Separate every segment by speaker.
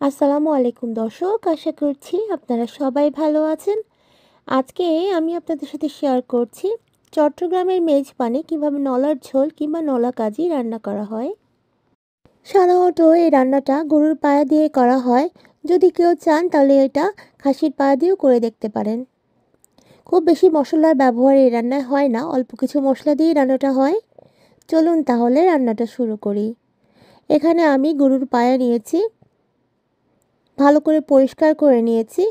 Speaker 1: আসসালামু আলাইকুম দর্শক, আশা করছি আপনারা সবাই ভালো আছেন। আজকে আমি আপনাদের সাথে শেয়ার করছি চট্টগ্রামের মেজবানে কিভাবে নলার ঝোল কিংবা নলা কাজি রান্না করা হয়। সাধারণত এই রান্নাটা গরুর পায়া দিয়ে করা হয়। যদি কেউ চান তাহলে এটা খাসির পায়া দিয়েও করে দেখতে পারেন। খুব বেশি মশলার ব্যবহার এই রান্নায় হয় না, অল্প কিছু মশলা দিয়ে রান্নাটা হয়। চলুন তাহলে রান্নাটা শুরু করি। এখানে আমি গরুর পায়া নিয়েছি, ভালো করে পরিষ্কার করে নিয়েছি।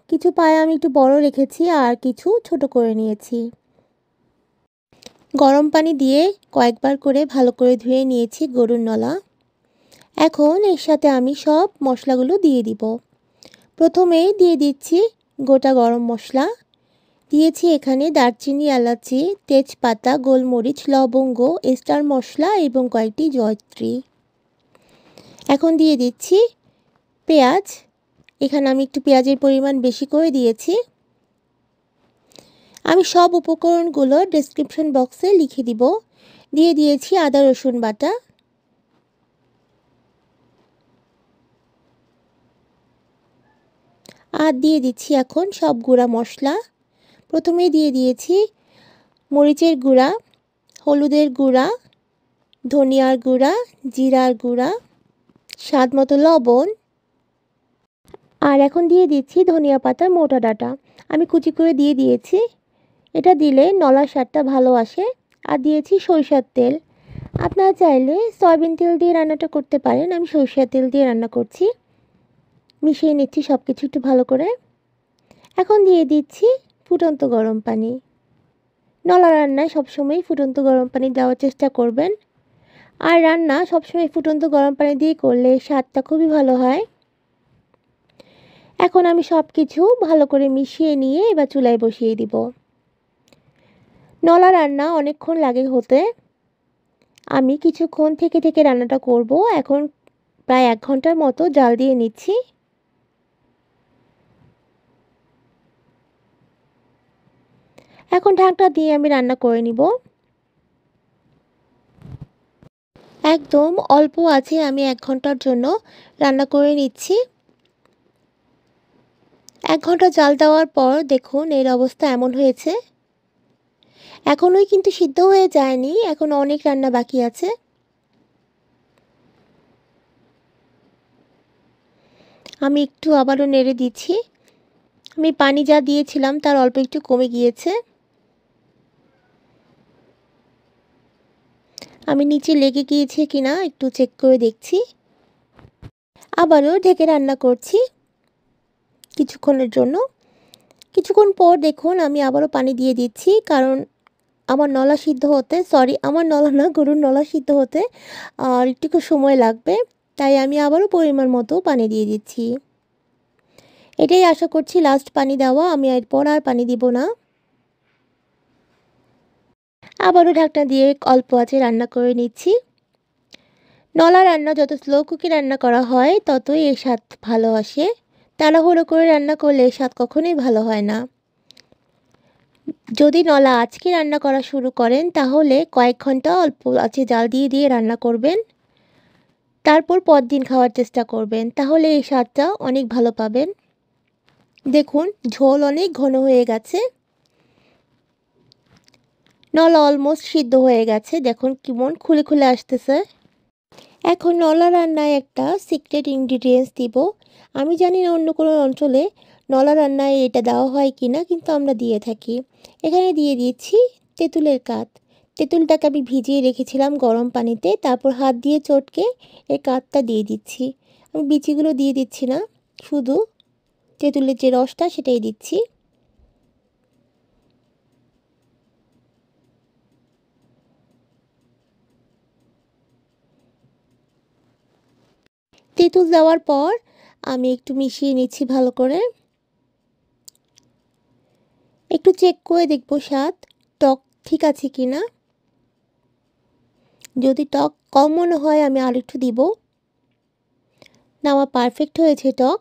Speaker 1: কিছু পায়া আমি একটু বড় রেখেছি আর কিছু ছোট করে নিয়েছি। গরম পানি দিয়ে কয়েকবার করে ভালো করে ধুয়ে নিয়েছি গরুর নলা। এখন এর সাথে আমি সব মশলাগুলো দিয়ে দিব। প্রথমেই দিয়ে দিচ্ছি গোটা গরম মশলা। দিয়েছি এখানে দারচিনি, এলাচি, তেজপাতা, গোলমরিচ, লবঙ্গ, স্টার মশলা এবং কয়েকটি জয়ত্রী। এখন দিয়ে দিচ্ছি পেঁয়াজ। এখানে আমি একটু পেঁয়াজের পরিমাণ বেশি করে দিয়েছি। আমি সব উপকরণগুলো ডেসক্রিপশন বক্সে লিখে দিব। দিয়ে দিয়েছি আদা রসুন বাটা। আর দিয়ে দিচ্ছি এখন সব গুঁড়া মশলা। প্রথমে দিয়ে দিয়েছি মরিচের গুঁড়া, হলুদের গুঁড়া, ধনিয়ার গুঁড়া, জিরার গুঁড়া, স্বাদ মতো লবণ। আর এখন দিয়ে দিচ্ছি ধনিয়া পাতার মোটা ডাঁটা। আমি কুচি করে দিয়ে দিয়েছি। এটা দিলে নলার স্বাদটা ভালো আসে। আর দিয়েছি সরিষার তেল। আপনারা চাইলে সয়াবিন তেল দিয়ে রান্নাটা করতে পারেন, আমি সরিষার তেল দিয়ে রান্না করছি। মিশিয়ে নিচ্ছি সব কিছু একটু ভালো করে। এখন দিয়ে দিচ্ছি ফুটন্ত গরম পানি। নলা রান্নায় সবসময় ফুটন্ত গরম পানি দেওয়ার চেষ্টা করবেন। আর রান্না সবসময় ফুটন্ত গরম পানি দিয়ে করলে স্বাদটা খুবই ভালো হয়। এখন আমি সব কিছু ভালো করে মিশিয়ে নিয়ে এবার চুলায় বসিয়ে দিব। নলা রান্না অনেকক্ষণ লাগে হতে। আমি কিছুক্ষণ থেকে থেকে রান্নাটা করব। এখন প্রায় 1 ঘন্টার মতো জাল দিয়ে নিচ্ছি। এখন ঢাকনা দিয়ে আমি রান্না করে নিব। একদম অল্প আছে আমি 1 ঘন্টার জন্য রান্না করে নিচ্ছি। 1 ঘন্টা জাল দেওয়ার পর দেখুন এর অবস্থা এমন হয়েছে। এখনোই কিন্তু সিদ্ধ হয়ে যায়নি, এখন অনেক রান্না বাকি আছে। আমি একটু আবারও নেড়ে দিচ্ছি। আমি পানি যা দিয়েছিলাম তার অল্প একটু কমে গিয়েছে। আমি নিচে লেগে গিয়েছে কিনা একটু চেক করে দেখছি। আবারও ঢেকে রান্না করছি কিছুক্ষণের জন্য। কিছুক্ষণ পর দেখুন আমি আবারও পানি দিয়ে দিচ্ছি, কারণ আমার নলা সিদ্ধ হতে, সরি আমার নলা না, গরুর নলা সিদ্ধ হতে আর একটু সময় লাগবে। তাই আমি আবারও পরিমাণ মতো পানি দিয়ে দিচ্ছি। এটাই আশা করছি লাস্ট পানি দেওয়া, আমি এরপর আর পানি দিব না। আবারও ঢাকনা দিয়ে অল্প আঁচে রান্না করে নিচ্ছি। নলা রান্না যত স্লো কুকে রান্না করা হয় ততই এর স্বাদ ভালো আসে। তাড়াহুড়ো করে রান্না করলে এর স্বাদ কখনোই ভালো হয় না। যদি নলা আজকে রান্না করা শুরু করেন তাহলে কয়েক ঘন্টা অল্প আঁচে জাল দিয়ে দিয়ে রান্না করবেন। তারপর পরদিন খাওয়ার চেষ্টা করবেন, তাহলে এই স্বাদটা অনেক ভালো পাবেন। দেখুন ঝোল অনেক ঘন হয়ে গেছে। নলা অলমোস্ট সিদ্ধ হয়ে গেছে, দেখুন কেমন খুলে খুলে আসতেছে। এখন নলা রান্নায় একটা সিক্রেট ইনগ্রিডিয়েন্টস দিব। আমি জানি না অন্য কোনো অঞ্চলে নলা রান্নায় এটা দেওয়া হয় কি না, কিন্তু আমরা দিয়ে থাকি। এখানে দিয়ে দিচ্ছি তেঁতুলের কাঠ। তেঁতুলটাকে আমি ভিজিয়ে রেখেছিলাম গরম পানিতে, তারপর হাত দিয়ে চটকে এই কাঠটা দিয়ে দিচ্ছি। আমি বিচিগুলো দিয়ে দিচ্ছি না, শুধু তেঁতুলের যে রসটা সেটাই দিচ্ছি। তেঁতুল দেওয়ার পর আমি একটু মিশিয়ে নিচ্ছি ভালো করে। একটু চেক করে দেখব স্বাদ টক ঠিক আছে কি না। যদি টক কম মনে হয় আমি আর একটু দিব। না, আমার পারফেক্ট হয়েছে টক।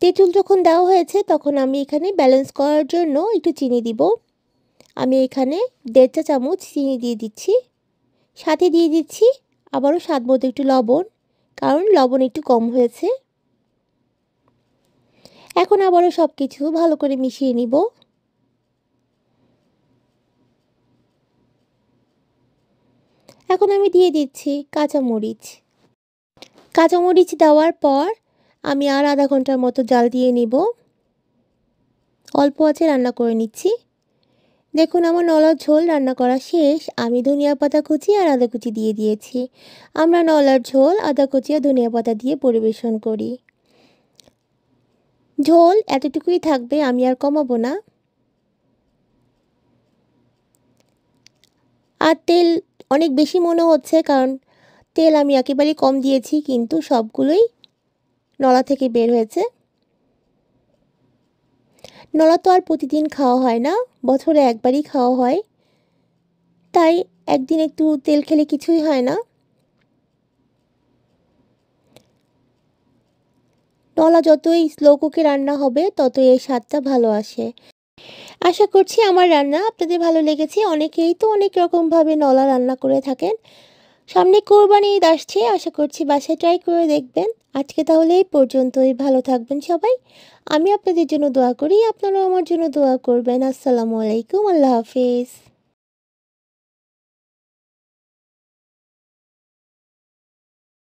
Speaker 1: তেঁতুল যখন দেওয়া হয়েছে তখন আমি এখানে ব্যালেন্স করার জন্য একটু চিনি দিব। আমি এখানে 1.5 চা চামচ চিনি দিয়ে দিচ্ছি। সাথে দিয়ে দিচ্ছি আবারও স্বাদ মতো একটু লবণ, কারণ লবণ একটু কম হয়েছে। 1 চা চামচ চিনি দিয়ে দিচ্ছি। সাথে দিয়ে দিচ্ছি আবারও স্বাদ মতো একটু লবণ, কারণ লবণ একটু কম হয়েছে। 1 চা চামচ চিনি দিয়ে দিচ্ছি। সাথে দিয়ে দিচ্ছি আবারও স্বাদ মতো একটু লবণ, কারণ লবণ একটু কম হয়েছে। এখন আবারও সব কিছু ভালো করে মিশিয়ে নিব। এখন আমি দিয়ে দিচ্ছি কাঁচামরিচ। কাঁচামরিচ দেওয়ার পর আমি আর আধা ঘন্টার মতো জাল দিয়ে নিব। অল্প আঁচে রান্না করে নিচ্ছি। দেখুন আমার নলার ঝোল রান্না করা শেষ। আমি ধনিয়া পাতা কুচি আর আদা কুচি দিয়ে দিয়েছি। আমরা নলার ঝোল আদা কুচি আর ধনিয়া পাতা দিয়ে পরিবেশন করি। ঝোল এতটুকুই থাকবে, আমি আর কমাবো না। আর তেল অনেক বেশি মনে হচ্ছে, কারণ তেল আমি একেবারেই কম দিয়েছি, কিন্তু সবগুলোই নলা থেকে বের হয়েছে। নলা তো আর প্রতিদিন খাওয়া হয় না, বছরে একবারই খাওয়া হয়, তাই একদিন একটু তেল খেলে কিছুই হয় না। নলা যতই স্লো কুকে রান্না হবে ততই এর স্বাদটা ভালো আসে। আশা করছি আমার রান্না আপনাদের ভালো লেগেছে। অনেকেই তো অনেক রকমভাবে নলা রান্না করে থাকেন। সামনে কোরবানি ঈদ আসছে, আশা করছি বাসায় ট্রাই করে দেখবেন। আজকে তাহলে এই পর্যন্তই। ভালো থাকবেন সবাই। আমি আপনাদের জন্য দোয়া করি, আপনারাও আমার জন্য দোয়া করবেন। আসসালামু আলাইকুম, আল্লাহ হাফেজ।